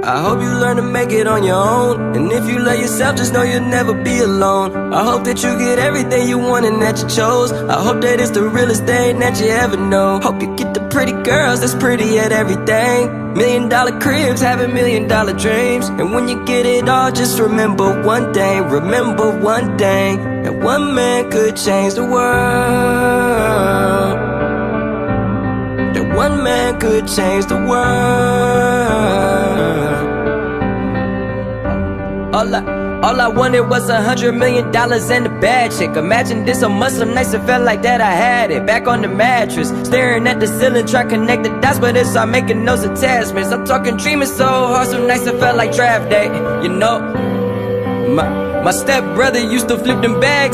I hope you learn to make it on your own. And if you love yourself, just know you'll never be alone. I hope that you get everything you want and that you chose. I hope that it's the realest thing that you ever know. Hope you get the pretty girls that's pretty at everything. $1 million cribs, having $1 million dreams. And when you get it all, just remember one thing. Remember one thing, that one man could change the world. That one man could change the world. All I wanted was $100 million and a bad chick. Imagine this on Muslim nights, it felt like that I had it. Back on the mattress, staring at the ceiling, try to connect the dots, but it's all making those attachments. I'm talking dreaming so hard, some nights it felt like draft day. You know, my stepbrother used to flip them bags.